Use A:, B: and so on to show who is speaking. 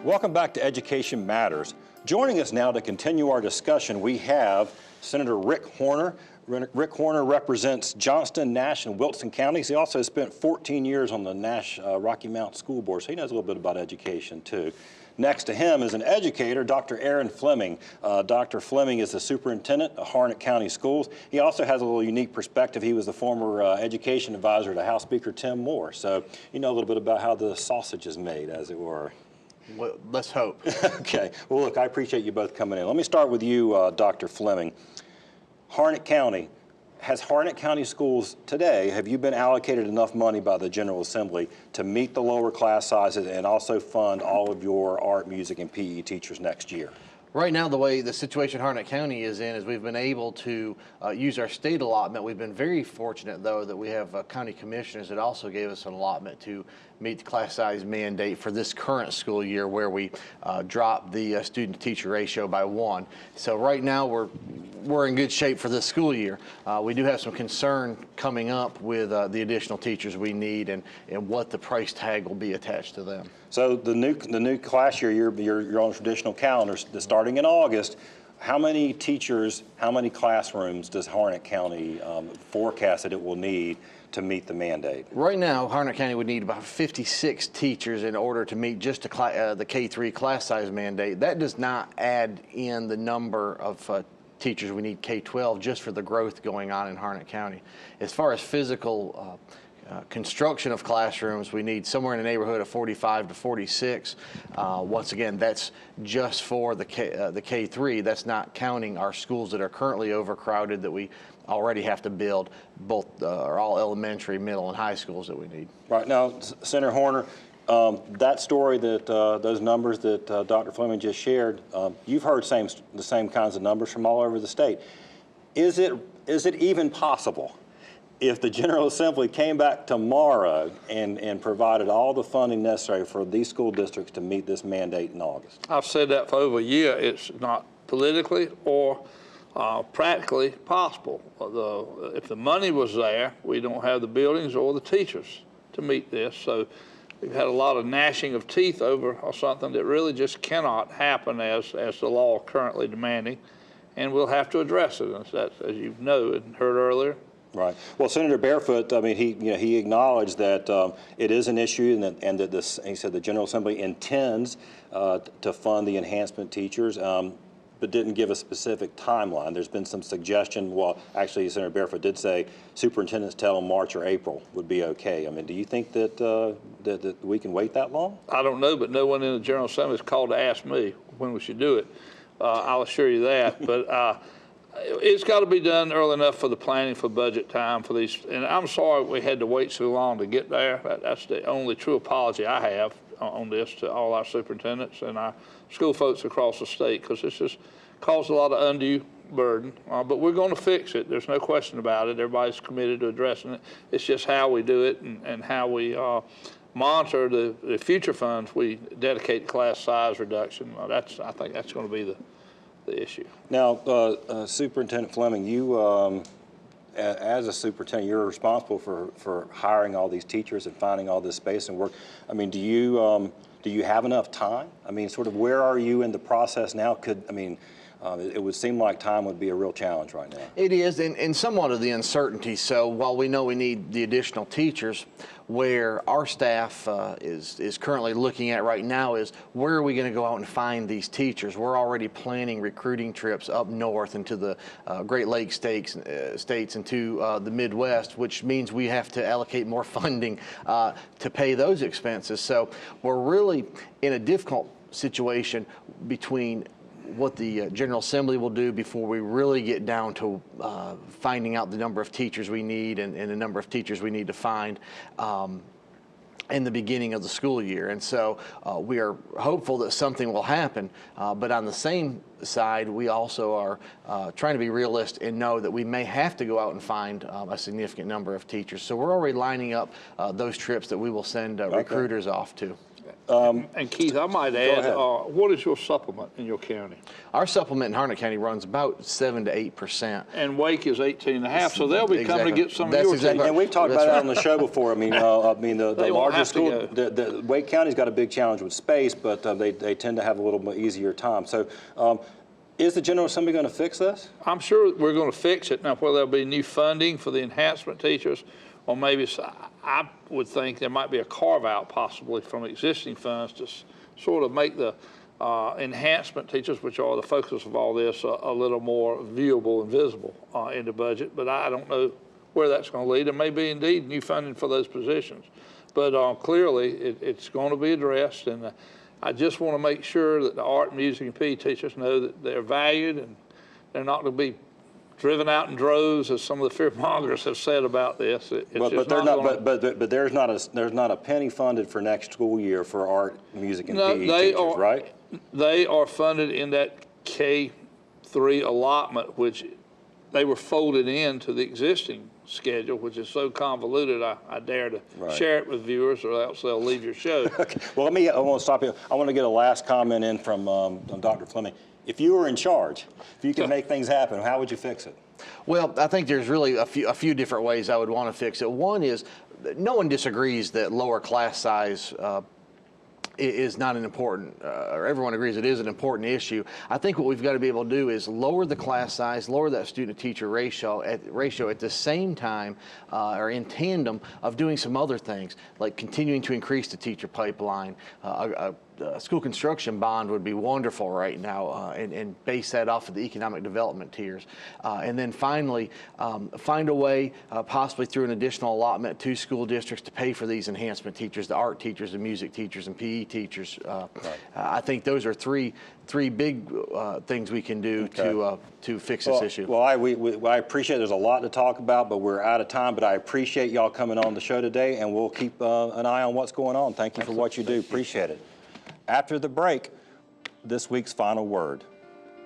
A: Welcome back to Education Matters. Joining us now to continue our discussion, we have Senator Rick Horner. Rick Horner represents Johnston, Nash, and Wilson counties. He also spent 14 years on the Nash Rocky Mount School Board, so he knows a little bit about education too. Next to him is an educator, Dr. Aaron Fleming. Dr. Fleming is the superintendent of Harnett County Schools. He also has a little unique perspective. He was the former education advisor to House Speaker Tim Moore, so you know a little bit about how the sausage is made, as it were.
B: Well, let's hope.
A: Okay. Well, look, I appreciate you both coming in. Let me start with you, Dr. Fleming. Harnett County. Has Harnett County Schools today, have you been allocated enough money by the General Assembly to meet the lower class sizes and also fund all of your art, music, and PE teachers next year?
B: Right now, the way the situation Harnett County is in is we've been able to use our state allotment. We've been very fortunate, though, that we have county commissioners that also gave us an allotment to meet the class size mandate for this current school year, where we dropped the student-to-teacher ratio by 1. So right now, we're in good shape for this school year. We do have some concern coming up with the additional teachers we need and what the price tag will be attached to them.
A: So the new class year, you're on traditional calendars starting in August. How many teachers, how many classrooms does Harnett County forecast that it will need to meet the mandate?
B: Right now, Harnett County would need about 56 teachers in order to meet just the K3 class size mandate. That does not add in the number of teachers we need K-12 just for the growth going on in Harnett County. As far as physical construction of classrooms, we need somewhere in the neighborhood of 45 to 46. Once again, that's just for the K3. That's not counting our schools that are currently overcrowded that we already have to build. Both are all elementary, middle, and high schools that we need.
A: Right now, Senator Horner, that story, that those numbers that Dr. Fleming just shared, you've heard the same kinds of numbers from all over the state. Is it even possible, if the General Assembly came back tomorrow and provided all the funding necessary for these school districts to meet this mandate in August?
C: I've said that for over a year. It's not politically or practically possible. If the money was there, we don't have the buildings or the teachers to meet this. So we've had a lot of gnashing of teeth over something that really just cannot happen as the law currently demanding, and we'll have to address it, as you know and heard earlier.
A: Right. Well, Senator Barefoot, I mean, he acknowledged that it is an issue, and that he said the General Assembly intends to fund the enhancement teachers, but didn't give a specific timeline. There's been some suggestion. Well, actually, Senator Barefoot did say superintendents tell them March or April would be okay. I mean, do you think that that we can wait that long?
C: I don't know, but no one in the General Assembly is called to ask me when we should do it. I'll assure you that. But it's got to be done early enough for the planning for budget time for these. And I'm sorry we had to wait so long to get there. That's the only true apology I have on this to all our superintendents and our school folks across the state, because this has caused a lot of undue burden. But we're going to fix it. There's no question about it. Everybody's committed to addressing it. It's just how we do it and how we monitor the future funds we dedicate to class size reduction. I think that's going to be the issue.
A: Now, Superintendent Fleming, you, as a superintendent, you're responsible for hiring all these teachers and finding all this space and work. I mean, do you have enough time? I mean, sort of where are you in the process now? It would seem like time would be a real challenge right now.
B: It is, and somewhat of the uncertainty. So while we know we need the additional teachers, where our staff is currently looking at right now is where are we going to go out and find these teachers? We're already planning recruiting trips up north into the Great Lakes states and to the Midwest, which means we have to allocate more funding to pay those expenses. So we're really in a difficult situation between what the General Assembly will do before we really get down to finding out the number of teachers we need and the number of teachers we need to find in the beginning of the school year. And so we are hopeful that something will happen, but on the same side, we also are trying to be realistic and know that we may have to go out and find a significant number of teachers. So we're already lining up those trips that we will send recruiters off to.
C: And Keith, I might add,
A: ahead.
C: what is your supplement in your county?
B: Our supplement in Harnett County runs about 7 to 8%.
C: And Wake is 18.5, so they'll be coming to get some
B: That's
C: of your
B: exactly
C: teachers.
A: And we've talked
B: That's
A: about
B: right.
A: that on the show before. I mean, the
C: They won't
A: larger
C: have to
A: school,
C: go.
A: the Wake County's got a big challenge with space, but they tend to have a little bit easier time. So, is the General Assembly going to fix this?
C: I'm sure we're going to fix it. Now, whether there'll be new funding for the enhancement teachers, or maybe I would think there might be a carve-out possibly from existing funds to sort of make the enhancement teachers, which are the focus of all this, a little more viewable and visible in the budget. But I don't know where that's going to lead. There may be indeed new funding for those positions. But clearly, it's going to be addressed. And I just want to make sure that the art, music, and PE teachers know that they're valued and they're not going to be driven out in droves, as some of the fear mongers have said about this.
A: But there's not a penny funded for next school year for art, music, and PE teachers, right?
C: They are funded in that K-3 allotment, which they were folded into the existing schedule, which is so convoluted, I dare to share it with viewers, or else they'll leave your show.
A: Okay. Well, I want to stop you. I want to get a last comment in from Dr. Fleming. If you were in charge, if you could make things happen, how would you fix it?
B: Well, I think there's really a few different ways I would want to fix it. One is, no one disagrees that lower class size is not an important, or everyone agrees it is an important issue. I think what we've got to be able to do is lower the class size, lower that student-to-teacher ratio at the same time, or in tandem of doing some other things, like continuing to increase the teacher pipeline. A school construction bond would be wonderful right now, and base that off of the economic development tiers. And then finally, find a way, possibly through an additional allotment to school districts, to pay for these enhancement teachers, the art teachers, the music teachers, and PE teachers. I think those are three big things we can do to fix this issue.
A: Well, I appreciate there's a lot to talk about, but we're out of time. But I appreciate y'all coming on the show today, and we'll keep an eye on what's going on. Thank you for what you do. Appreciate it. After the break, this week's final word.